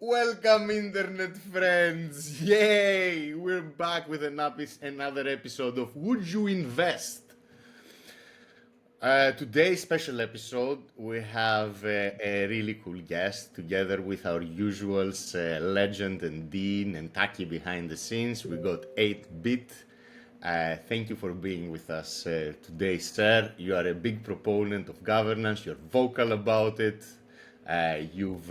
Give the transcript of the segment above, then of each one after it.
Welcome, internet friends! Yay! We're back with another episode of Would You Invest? Today's special episode, we have a really cool guest together with our usuals, Legend and Dean and Taki behind the scenes. We got 8-Bit. Thank you for being with us today, sir. You are a big proponent of governance. You're vocal about it. You've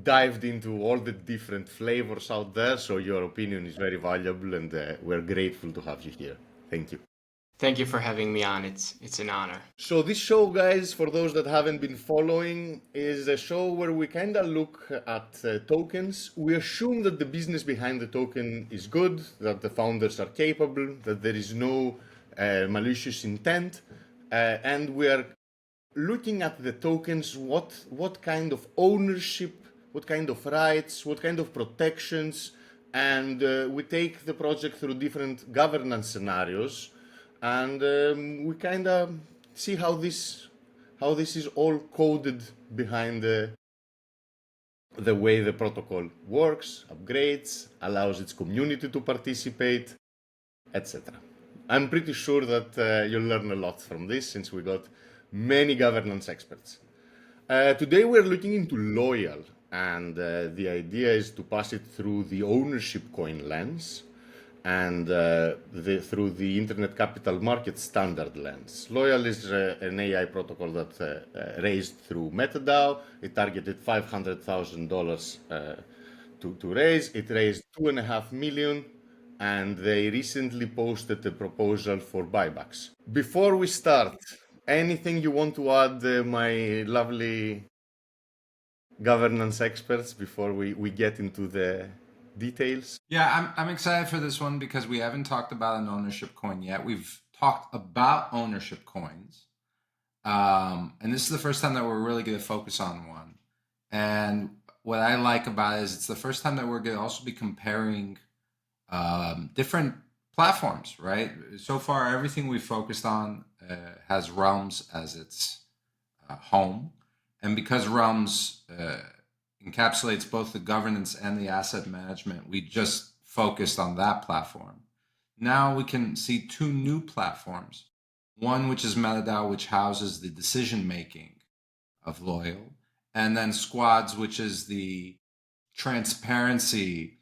dived into all the different flavors out there, so your opinion is very valuable, and we're grateful to have you here. Thank you. Thank you for having me on. It's an honor. So this show, guys, for those that haven't been following, is a show where we kind of look at tokens. We assume that the business behind the token is good, that the founders are capable, that there is no malicious intent, and we are looking at the tokens, what kind of ownership, what kind of rights, what kind of protections, and we take the project through different governance scenarios, and we kind of see how this is all coded behind the way the protocol works, upgrades, allows its community to participate, etc. I'm pretty sure that you'll learn a lot from this, since we got many governance experts. Today we're looking into Loyal, and the idea is to pass it through the ownership coin lens and through the Internet Capital Market standard lens. Loyal is an AI protocol that raised through MetaDAO. It targeted $500,000 to raise. It raised $2.5 million, and they recently posted a proposal for buybacks. Before we start, anything you want to add, my lovely governance experts, before we get into the details? Yeah, I'm excited for this one because we haven't talked about an ownership coin yet. We've talked about ownership coins. And this is the first time that we're really going to focus on one. And what I like about it is it's the first time that we're going to also be comparing different platforms, right? So far, everything we focused on has Realms as its home. And because Realms encapsulates both the governance and the asset management, we just focused on that platform. Now we can see two new platforms. One, which is MetaDAO, which houses the decision-making of Loyal. And then Squads, which is the transparency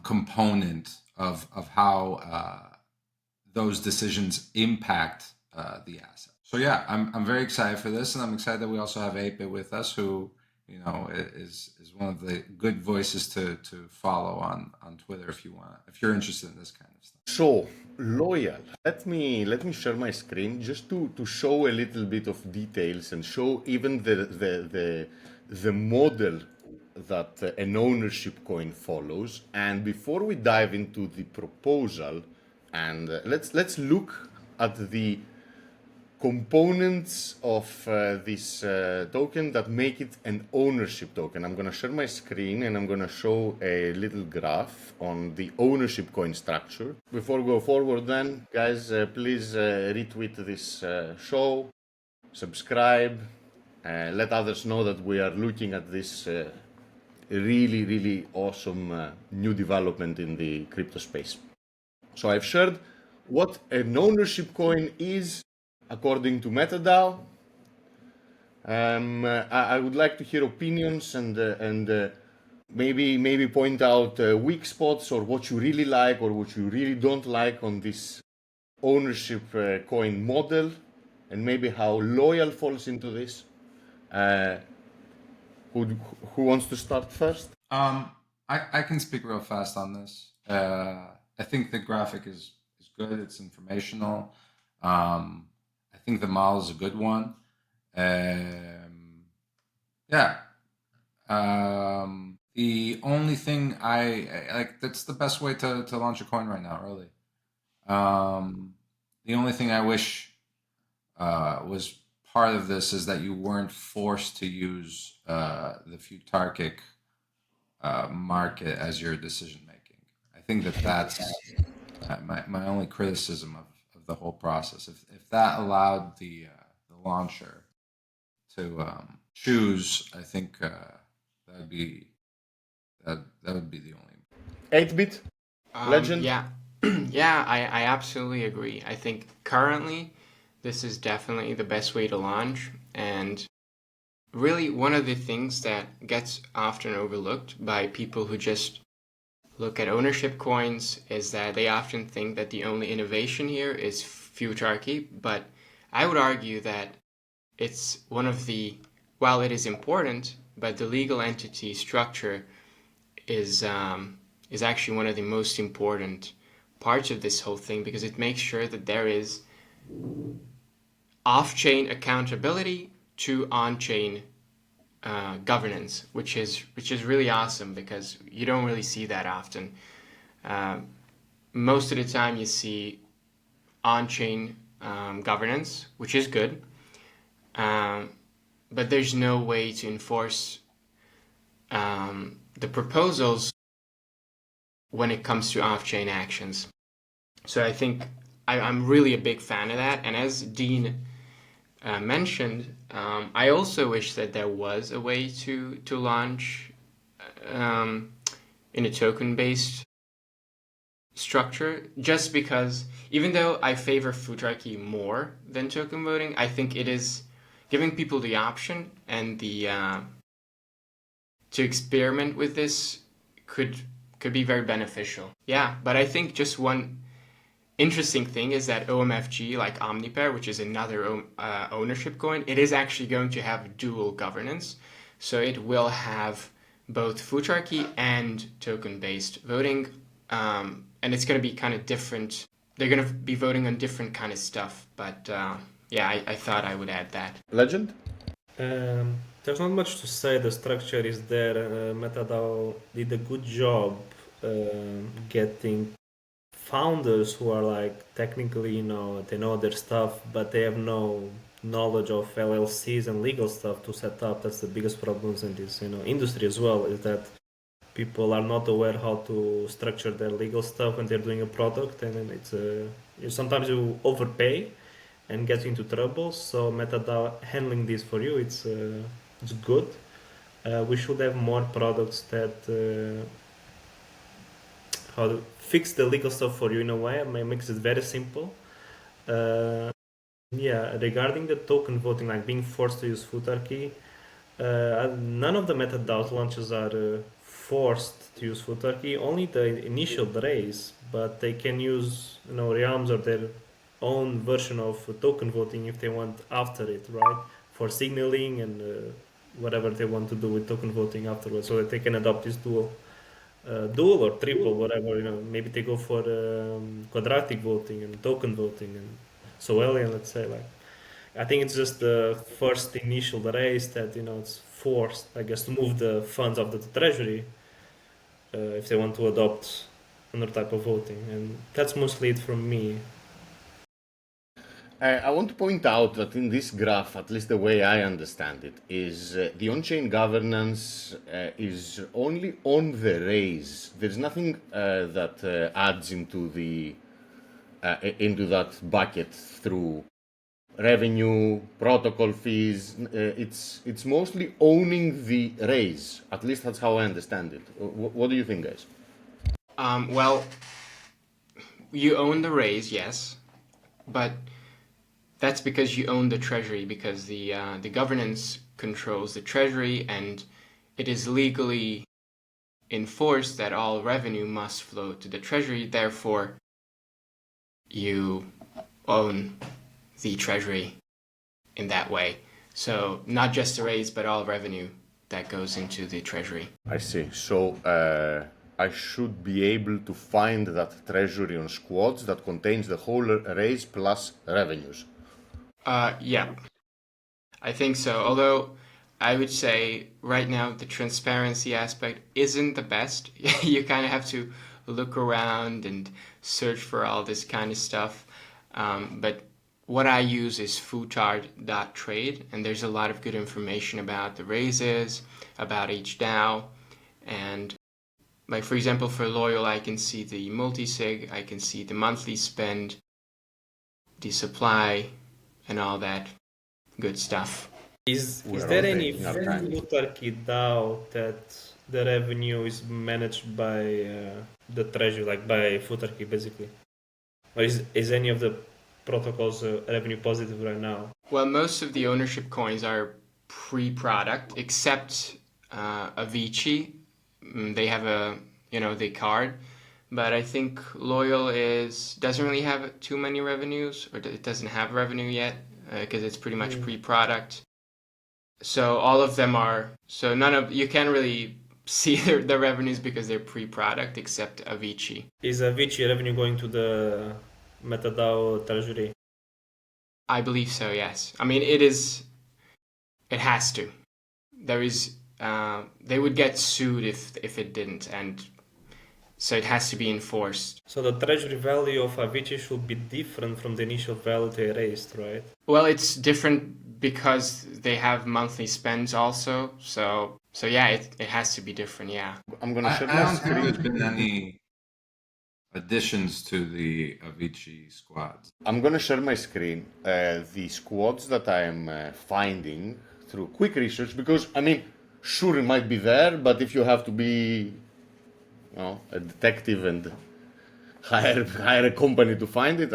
component of how those decisions impact the asset. So yeah, I'm very excited for this, and I'm excited that we also have 8-Bit with us, who is one of the good voices to follow on Twitter if you're interested in this kind of stuff. So Loyal, let me share my screen just to show a little bit of details and show even the model that an ownership coin follows. And before we dive into the proposal, and let's look at the components of this token that make it an ownership token. I'm going to share my screen and I'm going to show a little graph on the ownership coin structure. Before we go forward then, guys, please retweet this show, subscribe, let others know that we are looking at this really, really awesome new development in the crypto space. So I've shared what an ownership coin is according to MetaDAO. I would like to hear opinions and maybe point out weak spots, or what you really like or what you really don't like on this ownership coin model, and maybe how Loyal falls into this. Who wants to start first? I can speak real fast on this. I think the graphic is good. It's informational. I think the model is a good one. Yeah. The only thing I like, that's the best way to launch a coin right now, really. The only thing I wish was part of this is that you weren't forced to use the futarchic market as your decision making. I think that's my only criticism of the whole process. If that allowed the launcher to choose, I think that would be that would be the only. 8-bit legend. Yeah, yeah, I absolutely agree. I think currently this is definitely the best way to launch, and really one of the things that gets often overlooked by people who just look at ownership coins is that they often think that the only innovation here is futarchy, but I would argue that it's one of the, while it is important, but the legal entity structure is actually one of the most important parts of this whole thing, because it makes sure that there is off-chain accountability to on-chain governance, which is really awesome because you don't really see that often. Most of the time you see on-chain governance, which is good, but there's no way to enforce the proposals when it comes to off-chain actions. So I think I'm really a big fan of that. And as Dean mentioned, I also wish that there was a way to launch in a token-based structure, just because even though I favor futarchy more than token voting, I think it is giving people the option and the to experiment with this could be very beneficial. Yeah, but I think just one interesting thing is that OMFG, like Omnipair, which is another ownership coin, it is actually going to have dual governance. So it will have both futarchy and token-based voting, and it's going to be kind of different. They're going to be voting on different kind of stuff, but yeah, I thought I would add that. Legend? There's not much to say. The structure is there. MetaDAO did a good job getting founders who are like technically, they know their stuff, but they have no knowledge of LLCs and legal stuff to set up. That's the biggest problems in this, industry as well, is that people are not aware how to structure their legal stuff when they're doing a product, and then it's sometimes you overpay and get into trouble. So MetaDAO handling this for you, it's good. We should have more products that how to fix the legal stuff for you in a way. Makes it very simple. Yeah, regarding the token voting, like being forced to use futarchy, none of the MetaDAO launches are forced to use futarchy. Only the initial raise, but they can use realms or their own version of token voting if they want after it, right? For signaling and whatever they want to do with token voting afterwards, so that they can adopt this dual or triple, whatever. Maybe they go for quadratic voting and token voting, and so alien, let's say. Like, I think it's just the first initial raise that it's forced, I guess, to move the funds of the treasury if they want to adopt another type of voting, and that's mostly it from me. I want to point out that in this graph, at least the way I understand it, is the on-chain governance is only on the raise. There's nothing that adds into that bucket through revenue, protocol fees. It's mostly owning the raise. At least that's how I understand it. What do you think, guys? Well, you own the raise, yes, but that's because you own the treasury, because the governance controls the treasury, and it is legally enforced that all revenue must flow to the treasury. Therefore, you own the treasury in that way. So not just the raise, but all revenue that goes into the treasury. I see. So I should be able to find that treasury on Squads that contains the whole raise plus revenues. Yeah, I think so. Although I would say right now the transparency aspect isn't the best. You kind of have to look around and search for all this kind of stuff. But what I use is futard.trade, and there's a lot of good information about the raises, about each DAO, and like, for example, for Loyal, I can see the multi-sig, I can see the monthly spend, the supply, and all that good stuff. Is We are there all any taking our time. Futarchy DAO that the revenue is managed by the treasury, like by Futarchy basically? Or is any of the protocols revenue positive right now? Well, most of the ownership coins are pre-product, except Avicii. They have the card, but I think Loyal doesn't really have too many revenues, or it doesn't have revenue yet because it's pretty much pre-product. So all of them are. So you can't really see the revenues because they're pre-product, except Avicii. Is Avicii revenue going to the MetaDAO treasury? I believe so. Yes. I mean, it is. It has to. There is. They would get sued if it didn't, and so it has to be enforced. So the treasury value of Avicii should be different from the initial value they raised, right? Well, it's different because they have monthly spends also. So yeah, it has to be different. Yeah. I'm gonna share I my don't think screen. there's been any additions to the Avicii squads. I'm gonna share my screen. The squads that I'm finding through quick research, because I mean, sure it might be there, but if you have to be, a detective and hire a company to find it,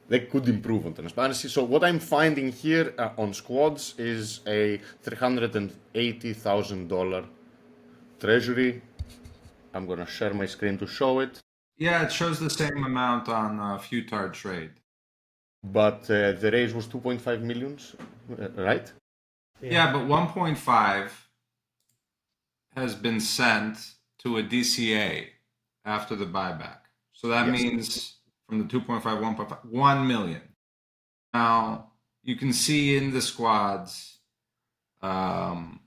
they could improve on transparency. So what I'm finding here on squads is a $380,000 treasury. I'm gonna share my screen to show it. Yeah, it shows the same amount on Futard Trade. But the raise was 2.5 millions, right? Yeah, but 1.5 has been sent to a DCA after the buyback. So that means from the 2.5, 1.5, 1 million. Now, you can see in the squads two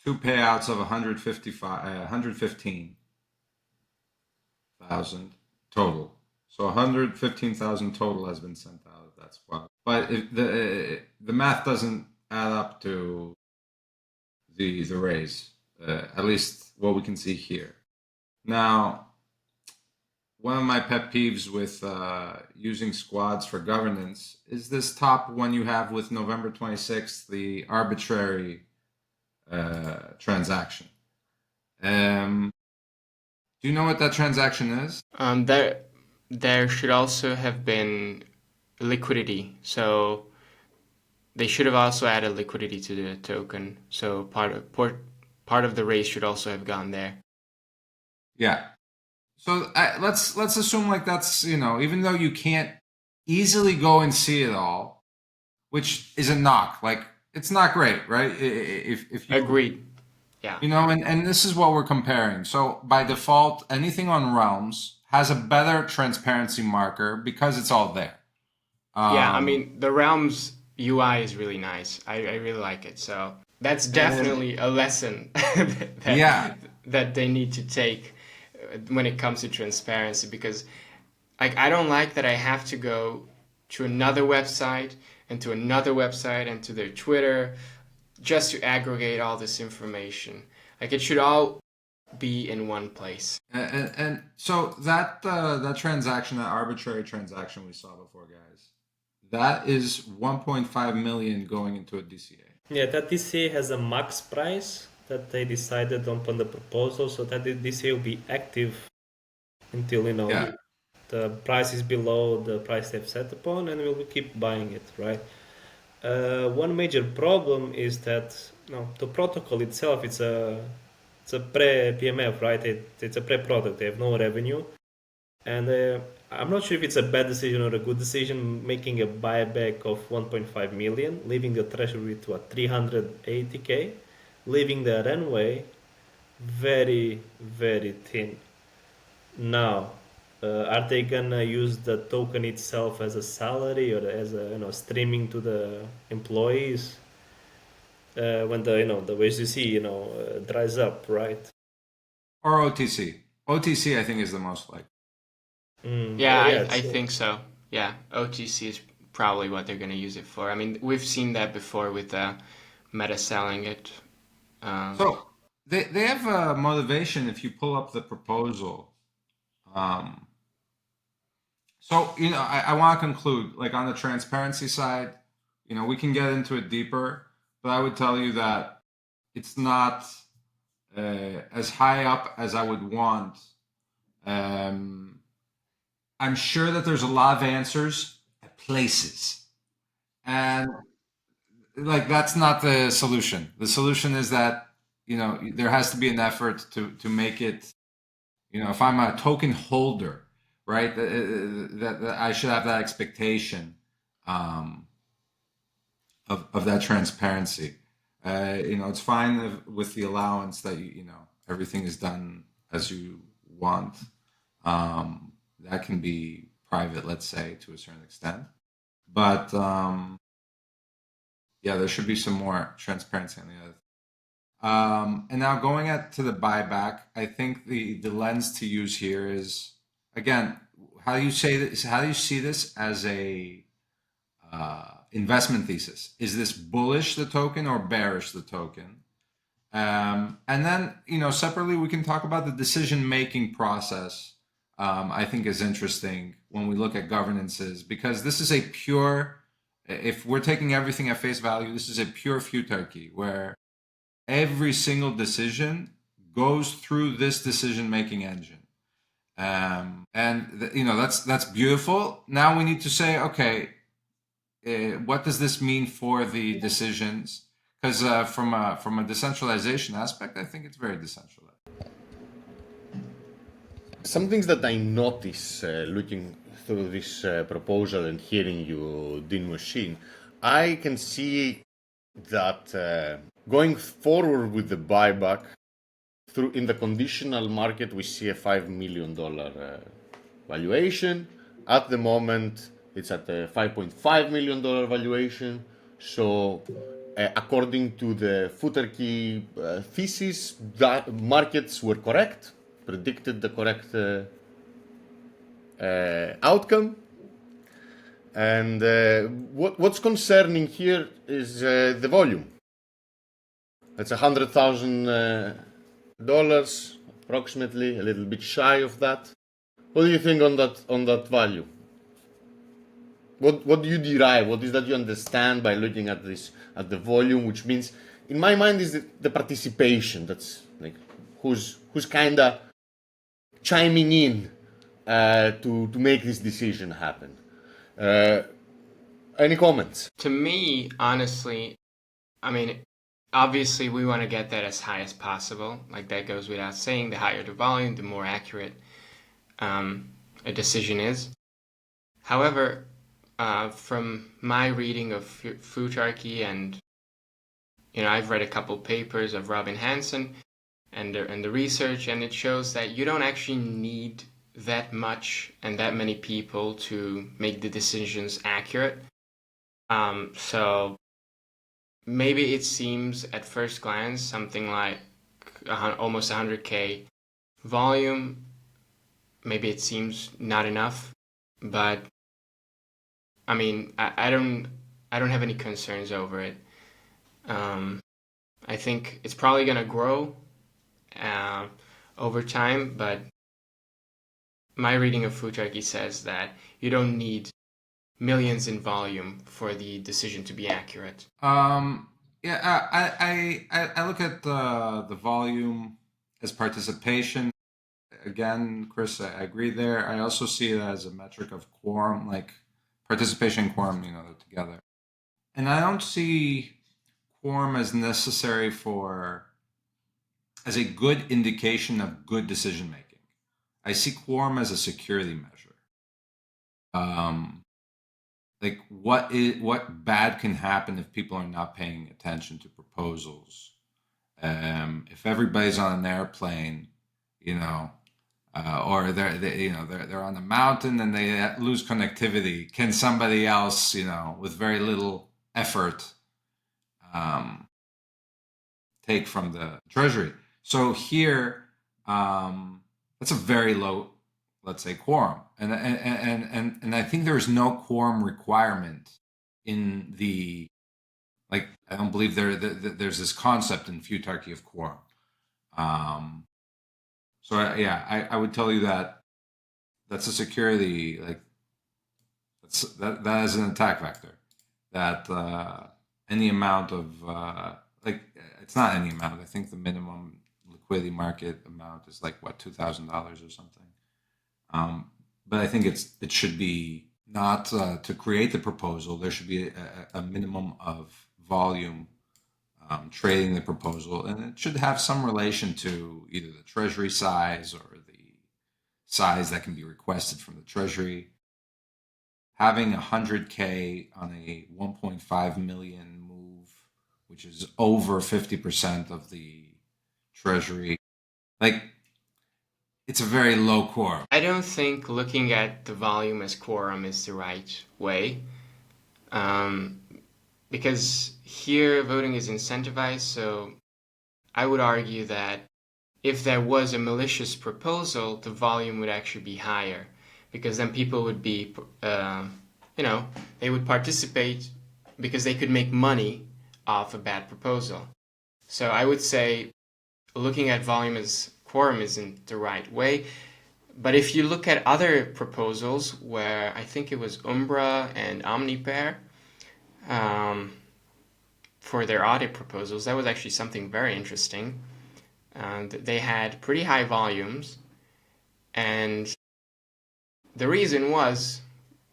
payouts of 115,000 total. So 115,000 total has been sent out of that squad. But if the math doesn't add up to the raise, at least what we can see here. Now, one of my pet peeves with using squads for governance is this top one you have with November 26th, the arbitrary transaction. Do you know what that transaction is? There should also have been liquidity. So they should have also added liquidity to the token. So part of the raise should also have gone there. Yeah. So let's assume like that's, even though you can't easily go and see it all, which is a knock. Like it's not great, right? If you Agreed. Yeah. and this is what we're comparing. So by default, anything on Realms has a better transparency marker because it's all there. Yeah, I mean the Realms UI is really nice. I really like it. So that's definitely a lesson that they need to take when it comes to transparency, because I don't like that I have to go to another website and to another website and to their Twitter just to aggregate all this information. Like it should all be in one place. And so that transaction, that arbitrary transaction we saw before, guys, that is 1.5 million going into a DCA. Yeah, that DCA has a max price that they decided upon the proposal, so that the DCA will be active until the price is below the price they've set upon, and we'll keep buying it, right? One major problem is that the protocol itself, it's a pre-PMF, right? It's a pre-product. They have no revenue, and I'm not sure if it's a bad decision or a good decision making a buyback of 1.5 million, leaving the treasury to a 380k, leaving the runway very, very thin. Now, are they gonna use the token itself as a salary or as a streaming to the employees when the WSDC dries up, right? Or OTC. OTC, I think, is the most likely. I think so. Yeah, OTC is probably what they're going to use it for. I mean, we've seen that before with Meta selling it. So they have a motivation if you pull up the proposal. So I want to conclude, like on the transparency side, we can get into it deeper, but I would tell you that it's not as high up as I would want. I'm sure that there's a lot of answers at places, and like that's not the solution. The solution is that there has to be an effort to make it. If I'm a token holder, right, that I should have that expectation um, of that transparency. It's fine with the allowance that everything is done as you want. That can be private, let's say, to a certain extent. But yeah, there should be some more transparency on the other. And now going to the buyback, I think the lens to use here is, again, how do you say this? How do you see this as a investment thesis? Is this bullish the token or bearish the token? And then separately we can talk about the decision making process. I think is interesting when we look at governances, because this is a pure. If we're taking everything at face value, this is a pure futarchy where every single decision goes through this decision-making engine. And that's beautiful. Now we need to say, okay, what does this mean for the decisions? Because from a decentralization aspect, I think it's very decentralized. Some things that I notice looking through this proposal and hearing you, Dean Machine, I can see that going forward with the buyback, in the conditional market, we see a $5 million valuation. At the moment, it's at a $5.5 million valuation. So, according to the Futarchy thesis, that markets were correct, predicted the correct outcome. And what's concerning here is the volume. It's $100,000 approximately, a little bit shy of that. What do you think on that value? What do you derive? What is that you understand by looking at this, at the volume? Which means, in my mind, is the participation. That's like who's kind of chiming in to make this decision happen. Any comments? To me, honestly, I mean, obviously we want to get that as high as possible. Like that goes without saying. The higher the volume, the more accurate a decision is. However, from my reading of Futarchy, and I've read a couple papers of Robin Hanson and the research, and it shows that you don't actually need that much and that many people to make the decisions accurate. So maybe it seems at first glance something like almost 100K volume. Maybe it seems not enough, but I mean, I don't have any concerns over it. I think it's probably gonna grow over time, but my reading of Futarchy says that you don't need millions in volume for the decision to be accurate. Yeah, I look at the volume as participation. Again, Chris, I agree there. I also see it as a metric of quorum, like participation and quorum, they're together. And I don't see quorum as necessary as a good indication of good decision making. I see quorum as a security measure. Like what bad can happen if people are not paying attention to proposals? If everybody's on an airplane, or they're on a mountain and they lose connectivity, can somebody else, with very little effort, take from the treasury? So here, that's a very low, let's say, quorum, and I think there is no quorum requirement in the, like, I don't believe there's this concept in Futarchy of quorum. So I would tell you that that's a security, like that is an attack vector. that any amount of like it's not any amount. I think the minimum liquidity market amount is like what, $2,000 or something. But I think it should be not to create the proposal. There should be a minimum of volume trading the proposal, and it should have some relation to either the treasury size or the size that can be requested from the treasury. Having 100K on a 1.5 million move, which is over 50% of the treasury, like it's a very low quorum. I don't think looking at the volume as quorum is the right way, because here voting is incentivized. So I would argue that if there was a malicious proposal, the volume would actually be higher, because then people would be, they would participate because they could make money off a bad proposal. So I would say looking at volume as quorum isn't the right way. But if you look at other proposals where I think it was Umbra and Omnipair, for their audit proposals, that was actually something very interesting. They had pretty high volumes, and the reason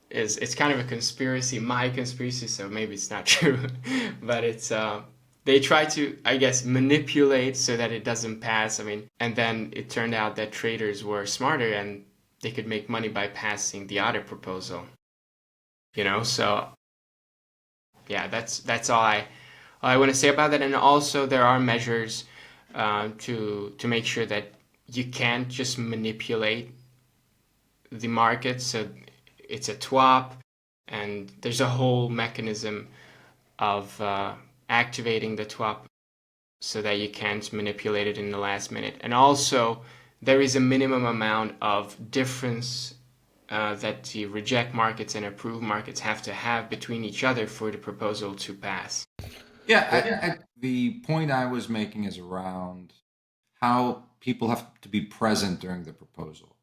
is it's kind of a conspiracy, my conspiracy, so maybe it's not true, but it's they try to, I guess, manipulate so that it doesn't pass. I mean, and then it turned out that traders were smarter and they could make money by passing the audit proposal. So yeah, that's all I want to say about that. And also there are measures to make sure that you can't just manipulate the market. So it's a TWAP, and there's a whole mechanism of activating the TWAP so that you can't manipulate it in the last minute. And also there is a minimum amount of difference that the reject markets and approve markets have to have between each other for the proposal to pass. Yeah, the point I was making is around how people have to be present during the proposal.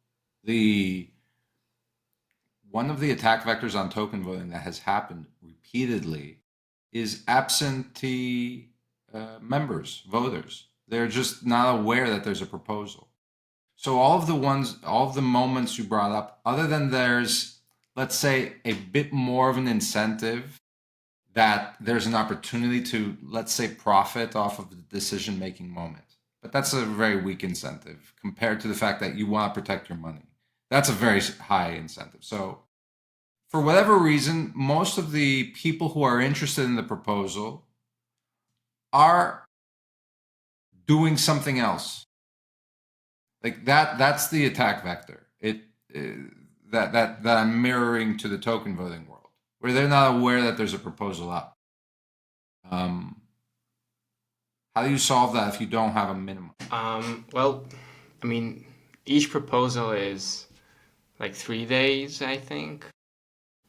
One of the attack vectors on token voting that has happened repeatedly is absentee members, voters. They're just not aware that there's a proposal. So all of the moments you brought up, other than there's, let's say, a bit more of an incentive that there's an opportunity to, let's say, profit off of the decision-making moment. But that's a very weak incentive compared to the fact that you want to protect your money. That's a very high incentive. So for whatever reason, most of the people who are interested in the proposal are doing something else. Like that's the attack vector. That I'm mirroring to the token voting world, where they're not aware that there's a proposal up. How do you solve that if you don't have a minimum? Well, I mean, each proposal is like 3 days, I think.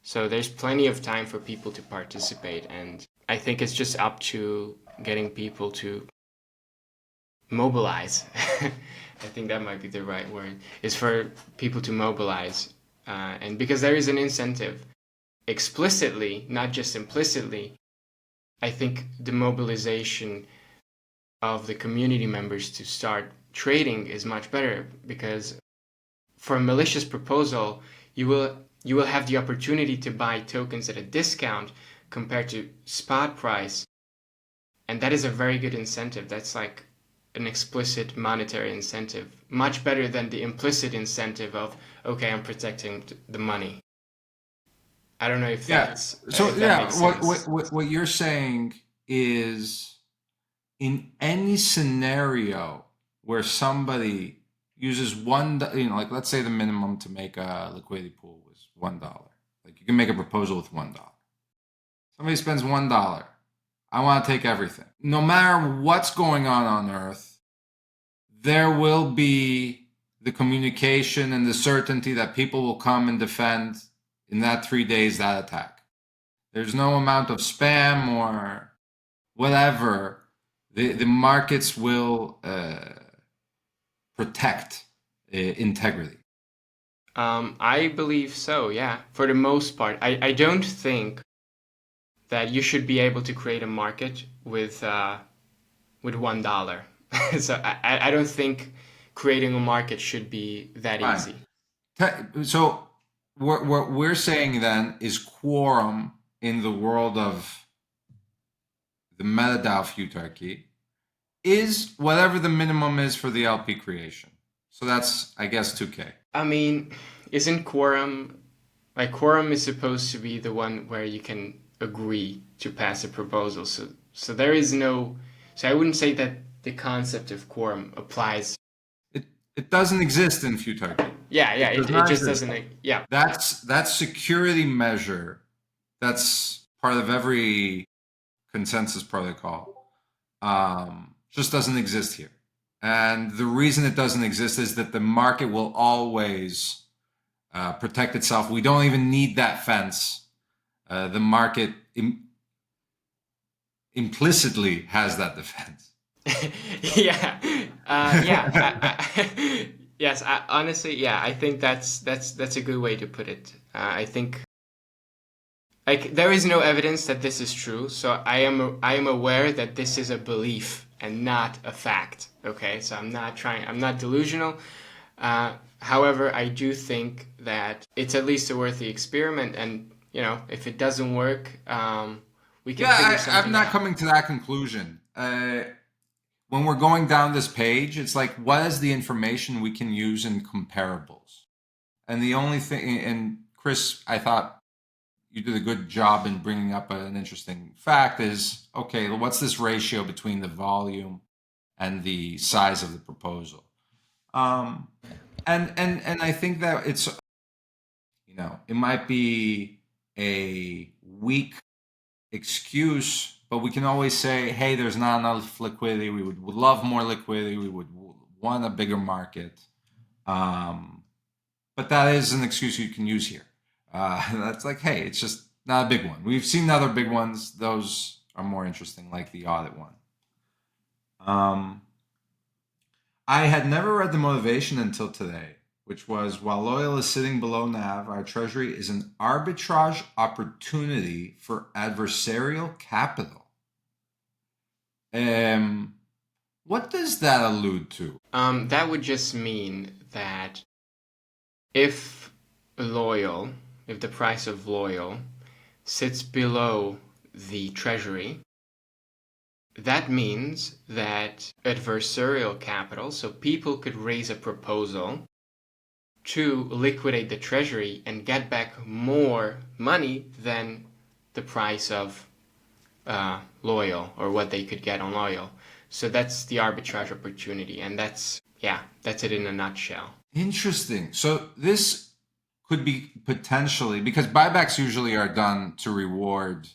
So there's plenty of time for people to participate, and I think it's just up to getting people to mobilize. I think that might be the right word, is for people to mobilize. And because there is an incentive explicitly, not just implicitly, I think the mobilization of the community members to start trading is much better, because for a malicious proposal, you will have the opportunity to buy tokens at a discount compared to spot price. And that is a very good incentive. That's like an explicit monetary incentive, much better than the implicit incentive of, okay, I'm protecting the money. I don't know if that's... So if that makes sense. what you're saying is, in any scenario where somebody uses like let's say the minimum to make a liquidity pool was $1. Like you can make a proposal with $1. Somebody spends $1. I want to take everything. No matter what's going on Earth, there will be the communication and the certainty that people will come and defend in that 3 days that attack. There's no amount of spam or whatever. The markets will protect integrity. I believe so, yeah. For the most part. I don't think that you should be able to create a market with $1. So I don't think creating a market should be that Fine. easy. So what we're saying then is quorum in the world of the MetaDAO futarchy is whatever the minimum is for the LP creation. So that's, I guess, 2K. I mean, isn't quorum, like quorum is supposed to be the one where you can agree to pass a proposal. So there is no, so I wouldn't say that the concept of quorum applies. It doesn't exist in futarchy. Yeah, It it does just not doesn't, yeah. That security measure, that's part of every consensus protocol, just doesn't exist here. And the reason it doesn't exist is that the market will always protect itself. We don't even need that fence. The market implicitly has that defense. Yeah, yes. Honestly, yeah. I think that's a good way to put it. I think like there is no evidence that this is true, so I am aware that this is a belief and not a fact. Okay, so I'm not delusional. However, I do think that it's at least a worthy experiment, and if it doesn't work, we can figure something out. I'm not coming to that conclusion. When we're going down this page, it's like, what is the information we can use in comparables? And the only thing, and Chris, I thought you did a good job in bringing up an interesting fact is, okay, what's this ratio between the volume and the size of the proposal? And I think that it's, it might be a weak excuse, but we can always say, hey, there's not enough liquidity. We would love more liquidity. We would want a bigger market. But that is an excuse you can use here. That's like, hey, it's just not a big one. We've seen other big ones. Those are more interesting, like the audit one. I had never read the motivation until today, which was, while Loyal is sitting below NAV, our treasury is an arbitrage opportunity for adversarial capital. What does that allude to? That would just mean that if the price of Loyal sits below the treasury, that means that adversarial capital, so people could raise a proposal to liquidate the treasury and get back more money than the price of Loyal, or what they could get on Loyal. So that's the arbitrage opportunity, and that's it in a nutshell. Interesting. So this could be potentially, because buybacks usually are done to reward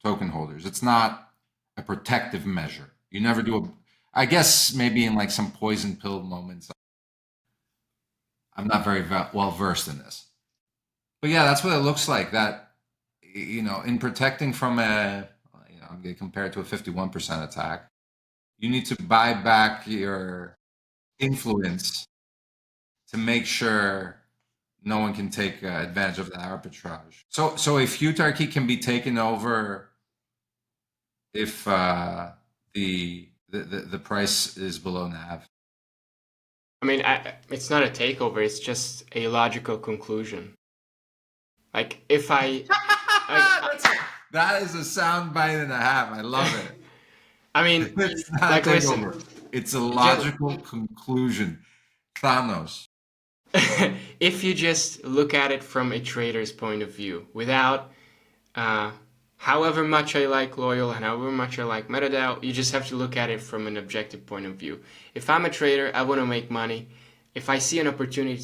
token holders. It's not a protective measure. You never do I guess maybe in like some poison pill moments. I'm not very well versed in this. But yeah, that's what it looks like. That, in protecting from I'm going to compare it to a 51% attack. You need to buy back your influence to make sure no one can take advantage of that arbitrage. So a futarchy can be taken over if the price is below NAV. I mean, it's not a takeover. It's just a logical conclusion. Like if that is a soundbite and a half. I love it. I mean, it's not like, listen, it's a logical conclusion. Thanos. If you just look at it from a trader's point of view, without however much I like Loyal and however much I like MetaDAO, you just have to look at it from an objective point of view. If I'm a trader, I want to make money. If I see an opportunity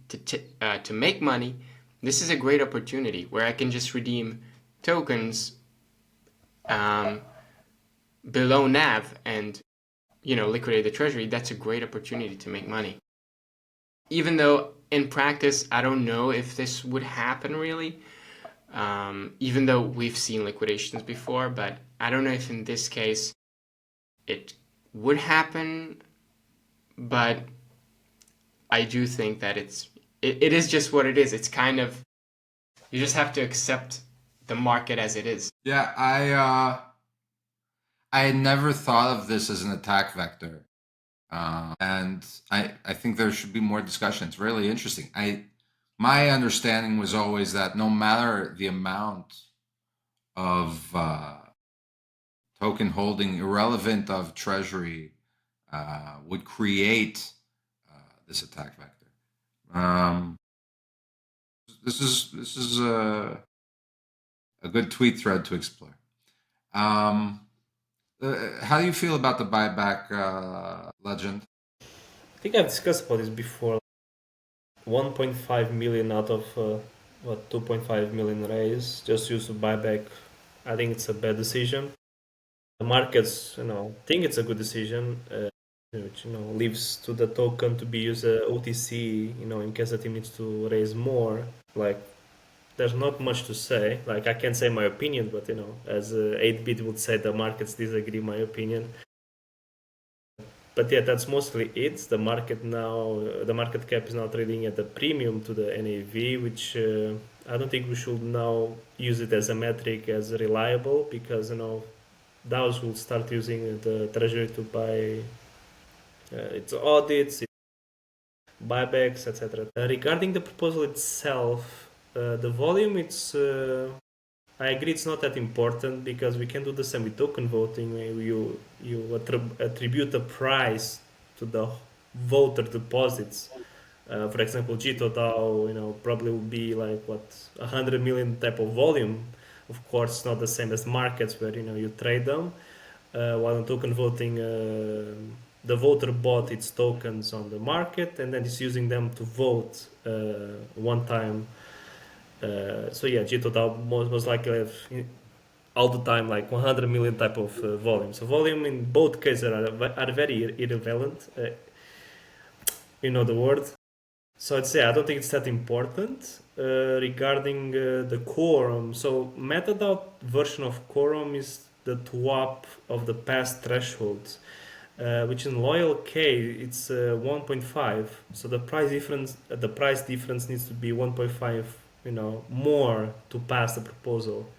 to make money, this is a great opportunity where I can just redeem tokens below NAV and liquidate the treasury. That's a great opportunity to make money. Even though in practice I don't know if this would happen really, even though we've seen liquidations before, but I don't know if in this case it would happen. But I do think that it is just what it is. It's kind of, you just have to accept the market as it is. Yeah, I had never thought of this as an attack vector, and I think there should be more discussion. It's really interesting. My understanding was always that no matter the amount of token holding, irrelevant of treasury, would create this attack vector. This is a good tweet thread to explore. How do you feel about the buyback, Legend? I think I've discussed about this before. 1.5 million out of 2.5 million raise just used to buy back. I think it's a bad decision. The markets, think it's a good decision, which leaves to the token to be used OTC, in case the team needs to raise more. Like, there's not much to say. Like, I can't say my opinion, but as 8-bit would say, the markets disagree my opinion. But yeah, that's mostly it. The market cap is now trading at a premium to the NAV, which I don't think we should now use it as a metric as reliable, because DAOs will start using the treasury to buy its audits, buybacks, etc. Regarding the proposal itself, the volume, I agree it's not that important, because we can do the same with token voting, where you attribute a price to the voter deposits. For example, GTO probably will be like 100 million type of volume. Of course, it's not the same as markets where you trade them. While in token voting, the voter bought its tokens on the market and then is using them to vote one time. So yeah, GTO most likely have all the time like 100 million type of volume. So volume in both cases are very irrelevant. You know the word. So I don't think it's that important. Regarding the quorum, so MetaDAO version of quorum is the TWAP of the past thresholds, which in Loyal K it's 1.5. So the price difference needs to be 1.5, more to pass the proposal.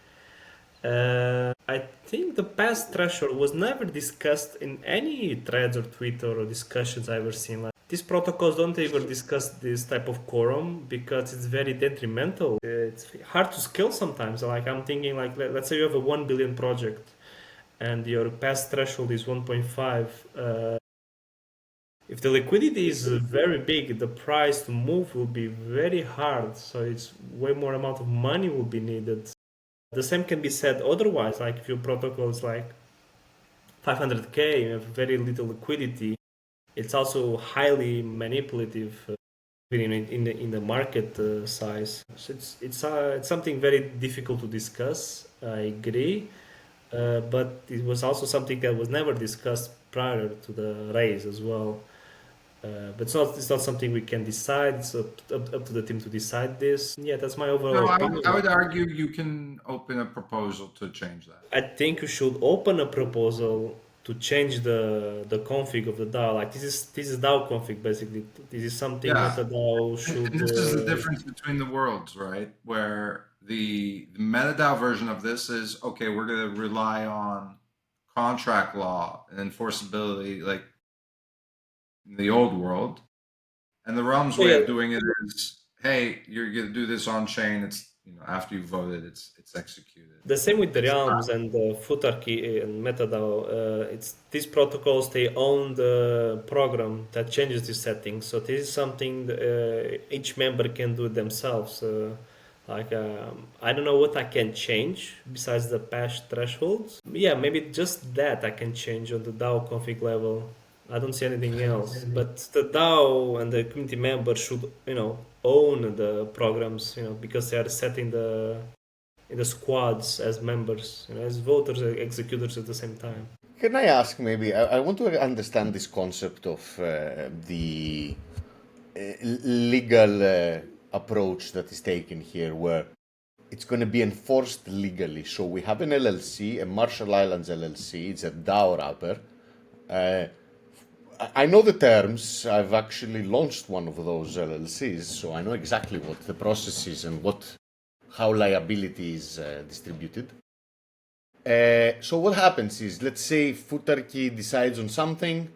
I think the past threshold was never discussed in any threads or Twitter or discussions I've ever seen. Like, these protocols don't ever discuss this type of quorum because it's very detrimental. It's hard to scale sometimes. Like, I'm thinking, like, let's say you have a 1 billion project and your past threshold is 1.5. If the liquidity is very big, the price to move will be very hard. So it's way more amount of money will be needed. The same can be said otherwise. Like, if your protocol is like 500k, you have very little liquidity. It's also highly manipulative in the market size. So it's something very difficult to discuss. I agree, but it was also something that was never discussed prior to the raise as well. But it's not something we can decide. It's up to the team to decide this. Yeah, that's my overall opinion. I would argue you can open a proposal to change that. I think you should open a proposal to change the config of the DAO. Like, this is DAO config basically. This is something that the DAO should. And this is the difference between the worlds, right? Where the MetaDAO version of this is, okay, we're going to rely on contract law and enforceability, like in the old world. And the Realm's way of doing it is, hey, you're going to do this on chain. It's, after you voted, it's executed. The same with the Realms and the Futarchy and MetaDAO. It's these protocols, they own the program that changes the settings. So this is something each member can do themselves. I don't know what I can change besides the patch thresholds. Yeah, maybe just that I can change on the DAO config level. I don't see anything else. But the DAO and the community members should, own the programs, because they are set in the squads as members, as voters, executors at the same time. Can I ask maybe, I want to understand this concept of the legal approach that is taken here, where it's going to be enforced legally. So we have an LLC, a Marshall Islands LLC, it's a DAO wrapper. I know the terms. I've actually launched one of those LLCs, so I know exactly what the process is and what how liability is distributed. So what happens is, let's say Futarchy decides on something,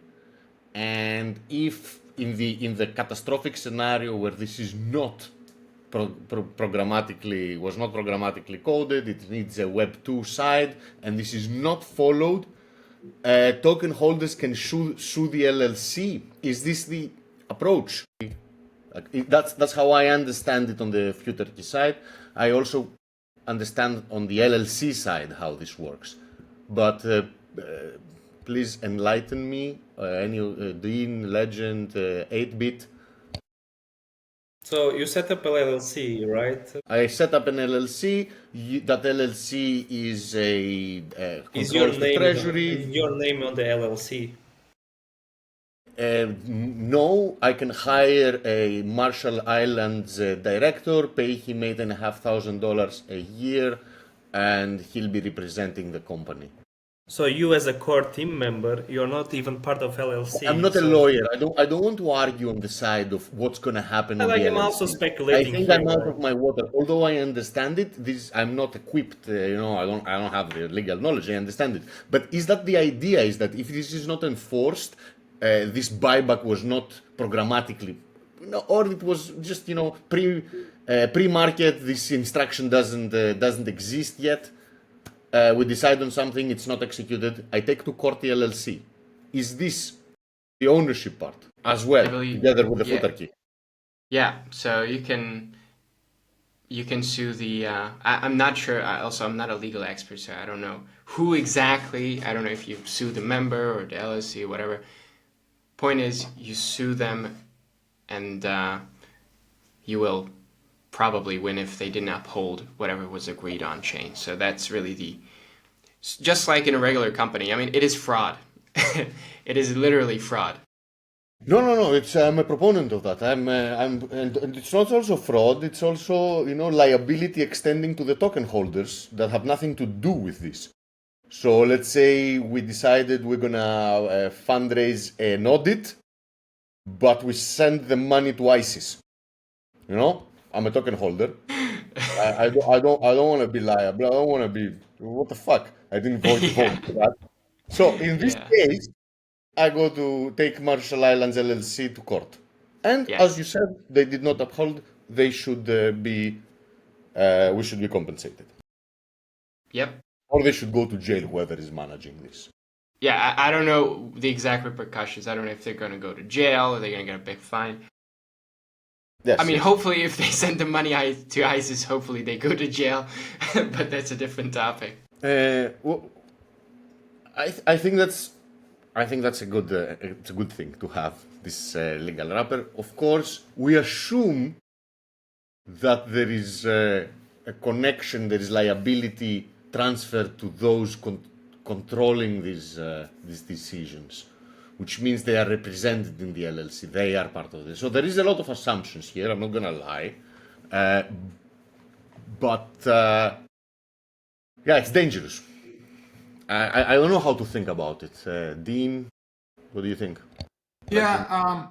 and if in the catastrophic scenario where this is not was not programmatically coded, it needs a Web 2 side, and this is not followed, token holders can sue the LLC. Is this the approach? That's how I understand it on the Futarchy side. I also understand on the LLC side how this works, but please enlighten me. Dean, Legend, 8-bit. So you set up a LLC, right? I set up an LLC. That LLC is Is your controls the name treasury. your name on the LLC? No, I can hire a Marshall Islands director, pay him $8,500 a year, and he'll be representing the company. So you as a core team member, you're not even part of LLC. I'm not a so- lawyer. I don't want to argue on the side of what's going to happen on Like, the I'm LLC. also speculating I think here, I'm out right? of my water. Although I understand it, I'm not equipped. I don't have the legal knowledge. I understand it. But is that the idea? Is that if this is not enforced, this buyback was not programmatically, or it was just pre-market. This instruction doesn't exist yet. We decide on something, it's not executed. I take to court the LLC. Is this the ownership part as well, together with the Futarchy? Yeah, so you can sue the. I'm not sure. I'm not a legal expert, so I don't know who exactly. I don't know if you sue the member or the LLC or whatever. Point is, you sue them, and you will probably win if they didn't uphold whatever was agreed on chain. So that's really just like in a regular company. I mean, it is fraud. It is literally fraud. No. I'm a proponent of that. And it's not also fraud. It's also liability extending to the token holders that have nothing to do with this. So let's say we decided we're gonna fundraise an audit, but we send the money to ISIS. I'm a token holder. I don't want to be liable. I don't want to be. What the fuck? I didn't vote for that. So in this case, I go to take Marshall Islands LLC to court, and as you said, they did not uphold. They should be. We should be compensated. Yep. Or they should go to jail. Whoever is managing this. Yeah, I don't know the exact repercussions. I don't know if they're going to go to jail or they're going to get a big fine. Yes, I mean, hopefully, if they send the money to ISIS, hopefully they go to jail. But that's a different topic. Well, I think that's a good it's a good thing to have this legal wrapper. Of course, we assume that there is a connection, there is liability transferred to those controlling these decisions, which means they are represented in the LLC. They are part of this. So there is a lot of assumptions here. I'm not gonna lie, but yeah, it's dangerous. I don't know how to think about it. Dean, what do you think? Yeah,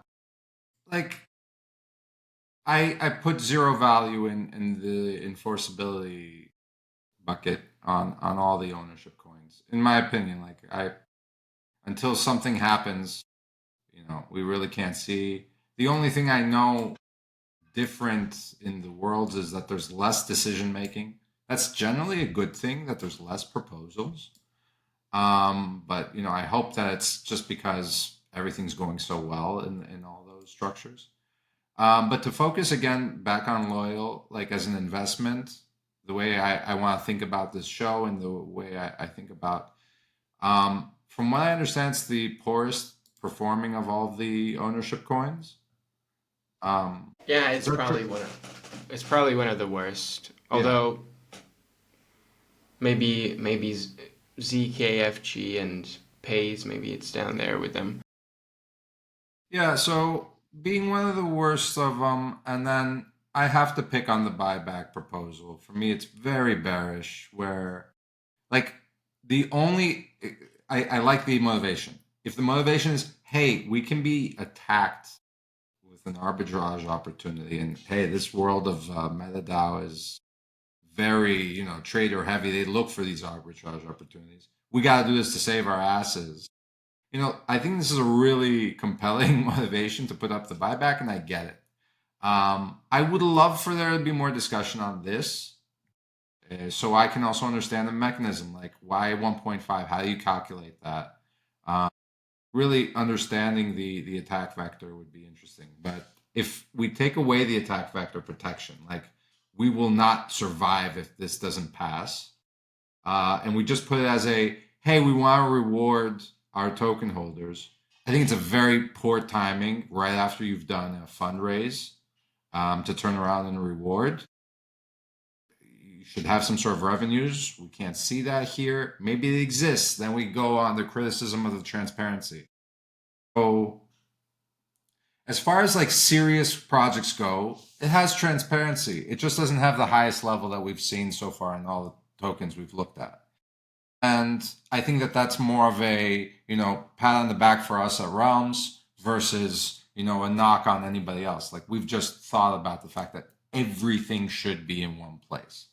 I put zero value in the enforceability bucket on all the ownership coins. In my opinion, until something happens, we really can't see. The only thing I know different in the worlds is that there's less decision making. That's generally a good thing, that there's less proposals. But I hope that it's just because everything's going so well in all those structures. But to focus again back on Loyal, like as an investment, the way I want to think about this show and the way I think about, from what I understand, it's the poorest performing of all the ownership coins. Yeah, it's probably one of the worst. Although maybe ZKFG and Pays, maybe it's down there with them. Yeah, so being one of the worst of them, and then I have to pick on the buyback proposal. For me, it's very bearish, where the only, I like the motivation. If the motivation is, hey, we can be attacked with an arbitrage opportunity, and hey, this world of MetaDAO is very, trader heavy. They look for these arbitrage opportunities. We got to do this to save our asses. I think this is a really compelling motivation to put up the buyback, and I get it. I would love for there to be more discussion on this, so I can also understand the mechanism, like why 1.5, how do you calculate that? Really understanding the attack vector would be interesting. But if we take away the attack vector protection, like we will not survive if this doesn't pass, and we just put it as hey, we want to reward our token holders. I think it's a very poor timing right after you've done a fundraise to turn around and reward. You should have some sort of revenues. We can't see that here. Maybe it exists. Then we go on the criticism of the transparency. So as far as like serious projects go, it has transparency. It just doesn't have the highest level that we've seen so far in all the tokens we've looked at. And I think that that's more of a, pat on the back for us at Realms versus, a knock on anybody else. Like we've just thought about the fact that everything should be in one place.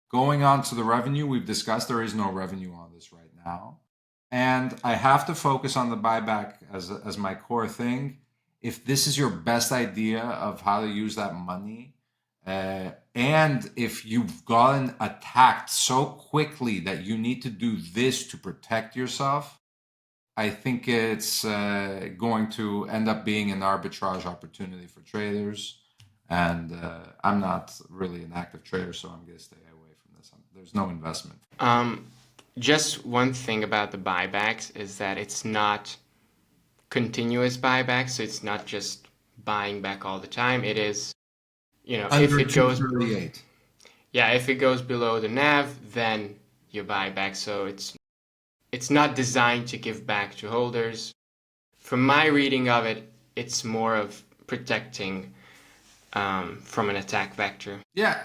Going on to the revenue, we've discussed there is no revenue on this right now. And I have to focus on the buyback as my core thing. If this is your best idea of how to use that money, and if you've gotten attacked so quickly that you need to do this to protect yourself, I think it's going to end up being an arbitrage opportunity for traders. And I'm not really an active trader, so I'm going to stay away from this. There's no investment. Just one thing about the buybacks is that it's not continuous buybacks, so it's not just buying back all the time. It is, if it goes if it goes below the NAV, then you buy back. So it's not designed to give back to holders. From my reading of it, it's more of protecting from an attack vector. Yeah,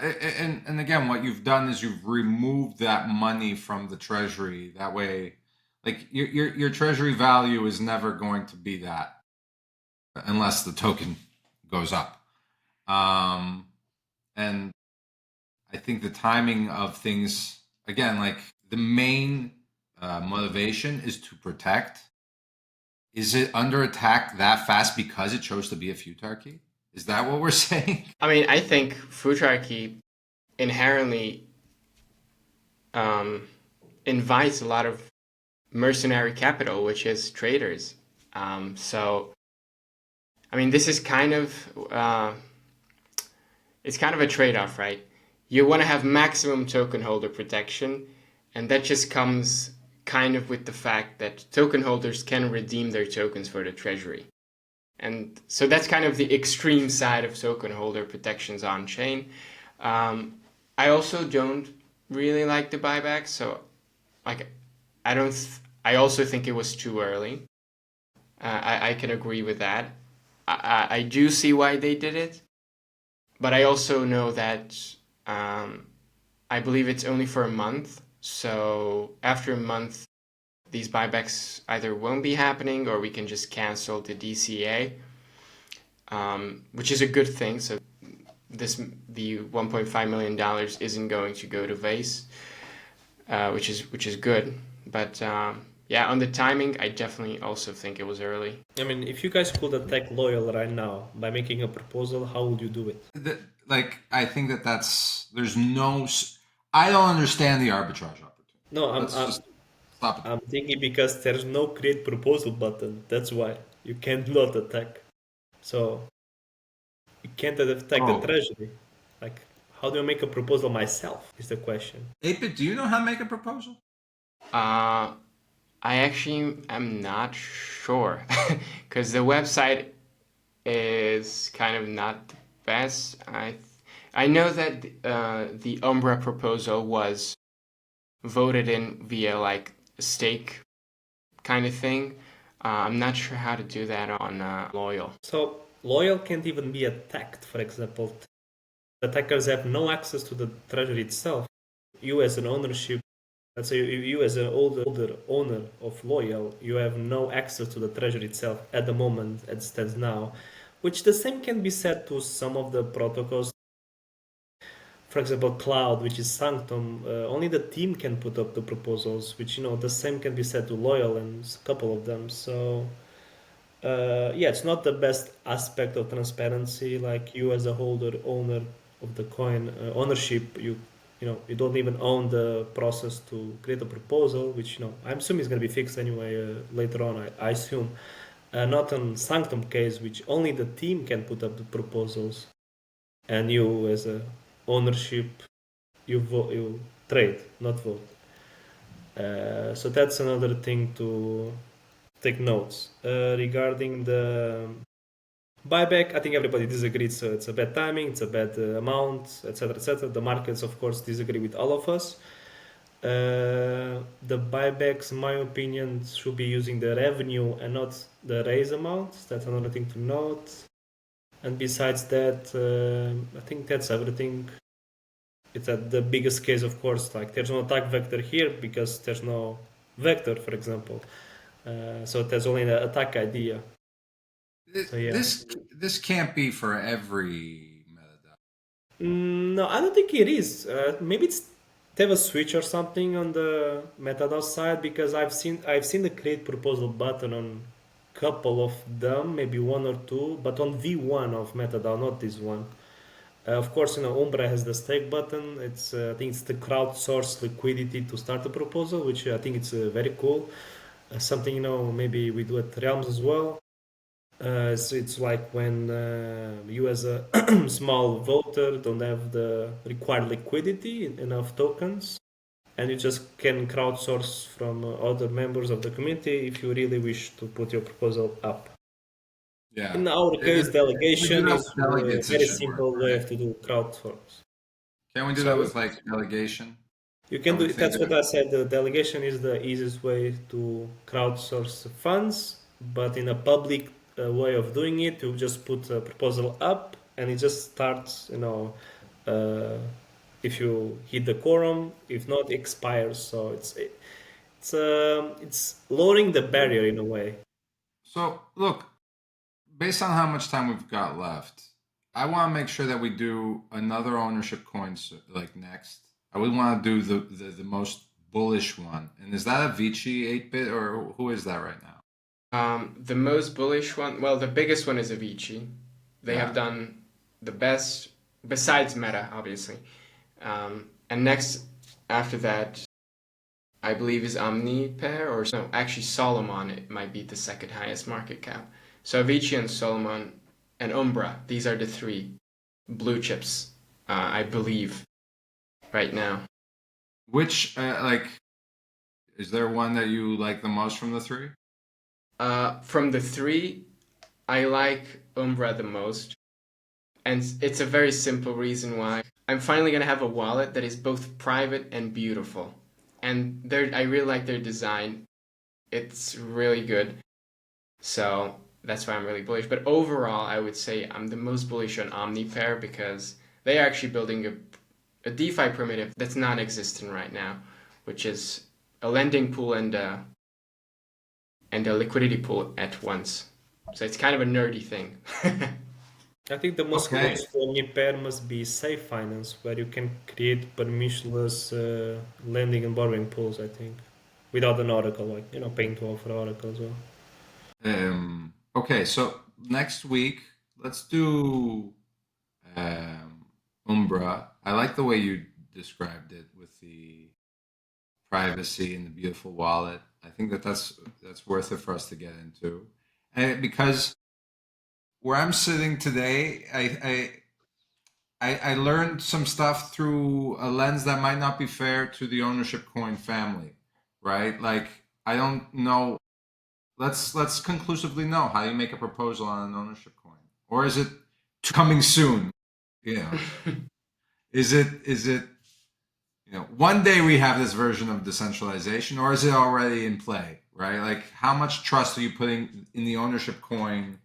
and again, what you've done is you've removed that money from the treasury. That way, like your treasury value is never going to be that unless the token goes up. And I think the timing of things, again, like the main motivation is to protect. Is it under attack that fast because it chose to be a futarchy? Is that what we're saying? I mean, I think futarchy inherently invites a lot of mercenary capital, which is traders. So, I mean, this is kind of it's kind of a trade-off, right? You want to have maximum token holder protection, and that just comes kind of with the fact that token holders can redeem their tokens for the treasury. And so that's kind of the extreme side of token holder protections on chain. I also don't really like the buyback, so I also think it was too early. I can agree with that. I do see why they did it, but I also know that I believe it's only for a month. So after a month, these buybacks either won't be happening or we can just cancel the DCA, which is a good thing. So the $1.5 million isn't going to go to Vase, which is good. But on the timing, I definitely also think it was early. I mean, if you guys could attack Loyal right now by making a proposal, how would you do it? I think I don't understand the arbitrage opportunity. No, I'm thinking because there's no create proposal button. That's why you cannot attack. So you can't attack the treasury. Like, how do I make a proposal myself? Is the question. 8-Bit, do you know how to make a proposal? I actually am not sure because the website is kind of not the best. I know that the Umbra proposal was voted in via like a stake kind of thing. I'm not sure how to do that on Loyal. So Loyal can't even be attacked, for example. Attackers have no access to the treasury itself. You as an ownership, let's say you as an older owner of Loyal, you have no access to the treasury itself at the moment as it stands now, which the same can be said to some of the protocols. for example, Cloud, which is Sanctum, only the team can put up the proposals, which, the same can be said to Loyal and a couple of them. So, yeah, it's not the best aspect of transparency. Like you as a owner of the coin, ownership, you don't even own the process to create a proposal, which, I'm assuming is going to be fixed anyway later on, I assume. Not on Sanctum case, which only the team can put up the proposals, and you as a ownership, you vote, you trade, not vote. So that's another thing to take notes regarding the buyback. I think everybody disagrees. So it's a bad timing, it's a bad amount, etc., etc. The markets, of course, disagree with all of us. The buybacks, in my opinion, should be using the revenue and not the raise amount. That's another thing to note. And besides that, I think that's everything. It's at the biggest case, of course. Like there's no attack vector here because there's no vector, for example. So there's only the attack idea. So yeah. This can't be for every MetaDAO. No, I don't think it is. Maybe they have a switch or something on the MetaDAO side, because I've seen the create proposal button on couple of them, maybe one or two, but on V1 of MetaDAO, not this one. Of course, Umbra has the stake button. It's I think it's the crowdsource liquidity to start a proposal, which I think it's very cool. Something maybe we do at Realms as well. So it's like when you as a small voter don't have the required liquidity, enough tokens, and you just can crowdsource from other members of the community if you really wish to put your proposal up. Yeah. In our case, delegation is a very simple work, way right? to do crowdsource. Can we do that with like delegation? You can I would do. That's think what I said. The delegation is the easiest way to crowdsource funds, but in a public way of doing it, you just put a proposal up, and it just starts. If you hit the quorum, if not, it expires. So it's lowering the barrier in a way. So look, based on how much time we've got left, I want to make sure that we do another ownership coins like next. I would want to do the most bullish one. And is that a Vici 8-bit or who is that right now? The most bullish one, well, the biggest one is Avicii. They Yeah. have done the best, besides Meta, obviously. And next, after that, I believe is Omnipair, or no, actually Solomon, it might be the second highest market cap. So Avicii and Solomon and Umbra, these are the three blue chips, I believe, right now. Which is there one that you like the most from the three? From the three, I like Umbra the most. And it's a very simple reason why. I'm finally going to have a wallet that is both private and beautiful. And I really like their design. It's really good. So that's why I'm really bullish. But overall, I would say I'm the most bullish on Omnipair because they are actually building a DeFi primitive that's non-existent right now, which is a lending pool and a liquidity pool at once. So it's kind of a nerdy thing. I think the most close to Omnipair must be Safe Finance, where you can create permissionless lending and borrowing pools, I think, without an oracle, like, paying 12 for oracle as well. Okay, so next week, let's do Umbra. I like the way you described it with the privacy and the beautiful wallet. I think that's worth it for us to get into. And because where I'm sitting today, I learned some stuff through a lens that might not be fair to the ownership coin family, right? Like I don't know. Let's conclusively know how you make a proposal on an ownership coin, or is it coming soon? Is it one day we have this version of decentralization, or is it already in play, right? Like how much trust are you putting in the ownership coin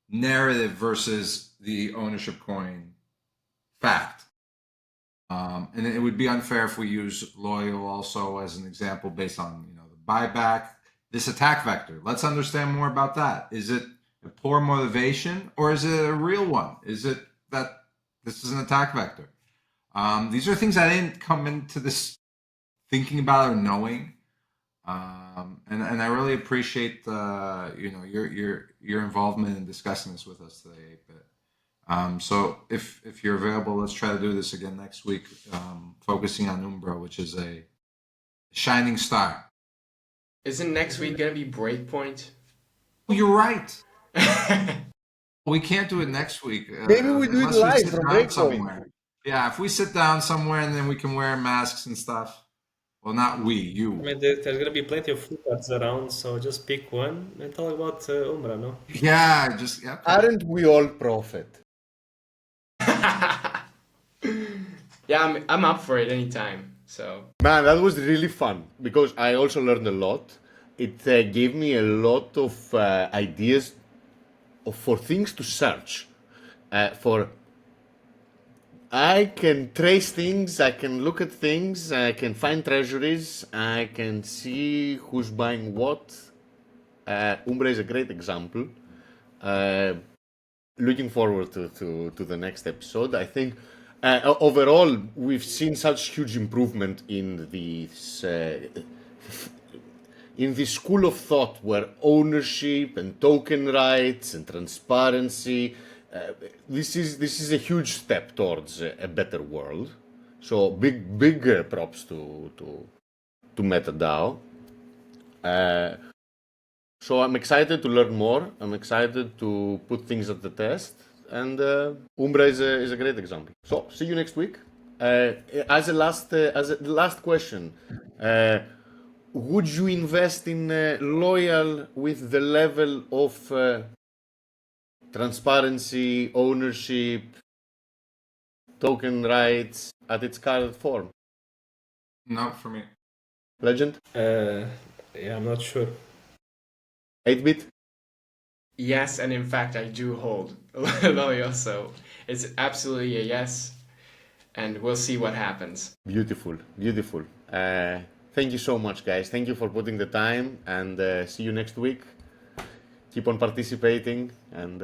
narrative versus the ownership coin fact? And it would be unfair if we use Loyal also as an example based on the buyback, this attack vector. Let's understand more about that. Is it a poor motivation or is it a real one? Is it that this is an attack vector? These are things I didn't come into this thinking about or knowing. And I really appreciate your involvement in discussing this with us today. But so if you're available, let's try to do this again next week, focusing on Umbra, which is a shining star. Isn't next week gonna be Breakpoint? Oh, you're right. We can't do it next week. Maybe we do it unless live sit from down Breakpoint. somewhere. Yeah, if we sit down somewhere and then we can wear masks and stuff. Well, not we, you. I mean, there's gonna be plenty of food cards around, so just pick one and talk about Umbra, no? Yeah, just yeah. Okay. Aren't we all profit? Yeah, I'm up for it anytime. So Man, that was really fun because I also learned a lot. It gave me a lot of ideas for things to search. I can trace things, I can look at things, I can find treasuries, I can see who's buying what. Umbra is a great example. Looking forward to the next episode. I think overall we've seen such huge improvement in this school of thought where ownership and token rights and transparency. This is a huge step towards a better world. So big props to MetaDAO. So I'm excited to learn more. I'm excited to put things at the test, and Umbra is a great example. So see you next week. As a last question, would you invest in Loyal with the level of transparency, ownership, token rights at its current form? Not for me. Legend? Yeah, I'm not sure. 8-bit? yes, and in fact I do hold Loyal, so it's absolutely a yes, and we'll see what happens. Beautiful. Thank you so much, guys. Thank you for putting the time, and see you next week. Keep on participating, and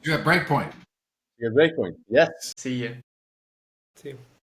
You have Breakpoint. see you at Breakpoint. Yes. See ya. See you.